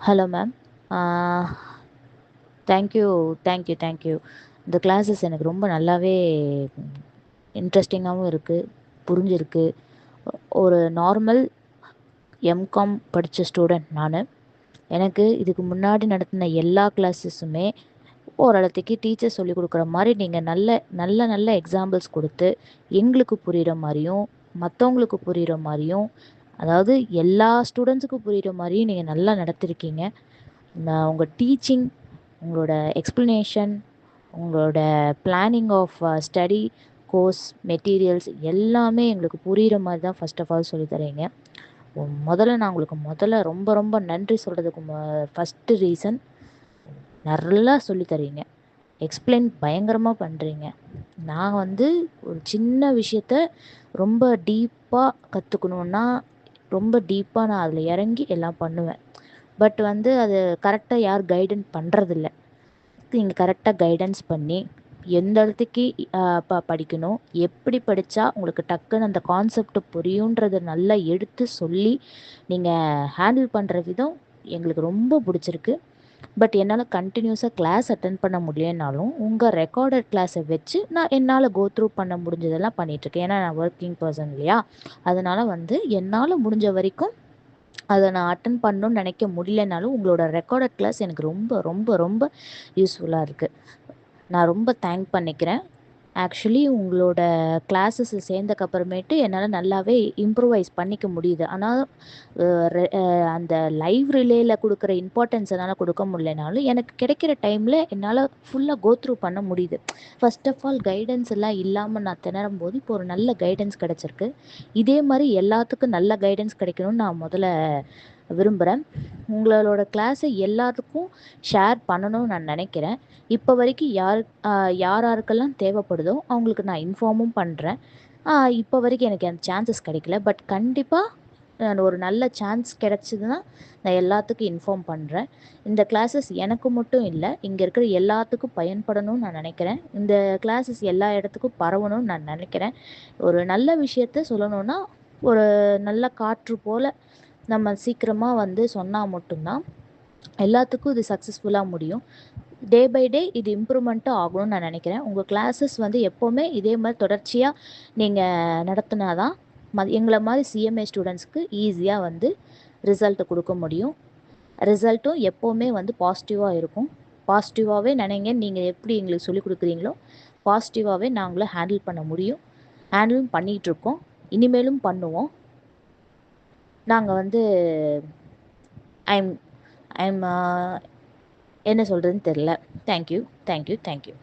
Hello ma'am. Thank you thank you thank you. இந்த classes எனக்கு ரொம்ப நல்லாவே இன்ட்ரெஸ்டிங்காகவும் இருக்குது, புரிஞ்சிருக்கு. ஒரு நார்மல் எம்காம் படித்த ஸ்டூடெண்ட் நான். எனக்கு இதுக்கு முன்னாடி நடத்தின எல்லா கிளாஸஸுமே ஓரளவுக்கு டீச்சர் சொல்லிக் கொடுக்குற மாதிரி நீங்கள் நல்ல நல்ல நல்ல எக்ஸாம்பிள்ஸ் கொடுத்து எங்களுக்கு புரிகிற மாதிரியும் மற்றவங்களுக்கு புரிகிற மாதிரியும், அதாவது எல்லா ஸ்டூடெண்ட்ஸுக்கும் புரிகிற மாதிரியும் நீங்கள் நல்லா நடத்திருக்கீங்க. உங்கள் டீச்சிங், உங்களோட எக்ஸ்ப்ளனேஷன், உங்களோட planning of study course materials எல்லாமே எங்களுக்கு புரிகிற மாதிரி தான் ஃபர்ஸ்ட் ஆஃப் ஆல் சொல்லித்தரீங்க. முதல்ல நான் உங்களுக்கு ரொம்ப ரொம்ப நன்றி சொல்கிறதுக்கு ஃபஸ்ட்டு ரீசன், நல்லா சொல்லித்தரீங்க, எக்ஸ்பிளைன் பயங்கரமாக பண்ணுறீங்க. நான் ஒரு சின்ன விஷயத்த ரொம்ப டீப்பாக கற்றுக்கணுன்னா ரொம்ப டீப்பாக நான் அதில் இறங்கி எல்லாம் பண்ணுவேன். பட் அது கரெக்டாக யார் கைடன்ஸ் பண்ணுறதில்ல. நீங்கள் கரெக்டாக கைடன்ஸ் பண்ணி எந்த இடத்துக்கு படிக்கணும், எப்படி படித்தா உங்களுக்கு டக்குன்னு அந்த கான்செப்ட் புரியுன்றதை நல்லா எடுத்து சொல்லி நீங்கள் ஹேண்டில் பண்ணுற விதம் எங்களுக்கு ரொம்ப பிடிச்சிருக்கு. பட் என்னால் கண்டினியூஸாக கிளாஸ் அட்டென்ட் பண்ண முடியலனாலும் உங்கள் ரெக்கார்டட் கிளாஸை வச்சு நான் என்னால் கோ த்ரூ பண்ண முடிஞ்சதெல்லாம் பண்ணிகிட்ருக்கேன். ஏன்னா நான் ஒர்க்கிங் பர்சன் இல்லையா, அதனால் என்னால் முடிஞ்ச வரைக்கும் அதை நான் அட்டன் பண்ணணும்னு நினைக்க முடியலனாலும் உங்களோட ரெக்கார்டட் கிளாஸ் எனக்கு ரொம்ப ரொம்ப ரொம்ப யூஸ்ஃபுல்லாக இருக்குது. நான் ரொம்ப தேங்க் பண்ணிக்கிறேன். ஆக்சுவலி உங்களோட கிளாஸஸ் சேர்ந்தக்கப்புறமேட்டு என்னால் நல்லாவே இம்ப்ரூவைஸ் பண்ணிக்க முடியுது. ஆனால் அந்த லைவ் ரிலேயில் கொடுக்குற இம்பார்ட்டன்ஸ் என்னால் கொடுக்க முடியலனாலும் எனக்கு கிடைக்கிற டைமில் என்னால் ஃபுல்லாக கோ த்ரூ பண்ண முடியுது. ஃபர்ஸ்ட் ஆஃப் ஆல் கைடன்ஸ் எல்லாம் இல்லாமல் நான் திணறும் போது இப்போ ஒரு நல்ல கைடன்ஸ் கிடச்சிருக்கு. இதே மாதிரி எல்லாத்துக்கும் நல்ல கைடன்ஸ் கிடைக்கணும்னு நான் முதல்ல விரும்புகிறேன். உங்களோட கிளாஸை எல்லாத்துக்கும் ஷேர் பண்ணணும்னு நான் நினைக்கிறேன். இப்போ வரைக்கும் யாருக்கெல்லாம் தேவைப்படுதோ அவங்களுக்கு நான் இன்ஃபார்மும் பண்ணுறேன். இப்போ வரைக்கும் எனக்கு அந்த சான்சஸ் கிடைக்கல. பட் கண்டிப்பாக ஒரு நல்ல சான்ஸ் கிடச்சிதுன்னா நான் எல்லாத்துக்கும் இன்ஃபார்ம் பண்ணுறேன். இந்த கிளாஸஸ் எனக்கு மட்டும் இல்லை, இங்கே இருக்கிற எல்லாத்துக்கும் பயன்படணும்னு நான் நினைக்கிறேன். இந்த கிளாஸஸ் எல்லா இடத்துக்கும் பரவணும்னு நான் நினைக்கிறேன். ஒரு நல்ல விஷயத்த சொல்லணுன்னா ஒரு நல்ல காற்று போல் நம்ம சீக்கிரமாக சொன்னால் மட்டும்தான் எல்லாத்துக்கும் இது சக்ஸஸ்ஃபுல்லாக முடியும். டே பை டே இது இம்ப்ரூவ்மெண்ட்டும் ஆகணும்னு நான் நினைக்கிறேன். உங்கள் கிளாஸஸ் எப்போவுமே இதே மாதிரி தொடர்ச்சியாக நீங்கள் நடத்தினா தான் எங்களை மாதிரி சிஎம்ஏ ஸ்டூடெண்ட்ஸ்க்கு ஈஸியாக ரிசல்ட்டை கொடுக்க முடியும். ரிசல்ட்டும் எப்போவுமே பாசிட்டிவாக இருக்கும். பாசிட்டிவாகவே நினைங்க. நீங்கள் எப்படி எங்களுக்கு சொல்லிக் கொடுக்குறீங்களோ பாசிட்டிவாகவே நாங்களும் ஹேண்டில் பண்ண முடியும். ஹேண்டிலும் பண்ணிகிட்ருக்கோம், இனிமேலும் பண்ணுவோம். நாங்கள் ஐம் ஐம் என்ன சொல்கிறதுன்னு தெரில. Thank you thank you thank you.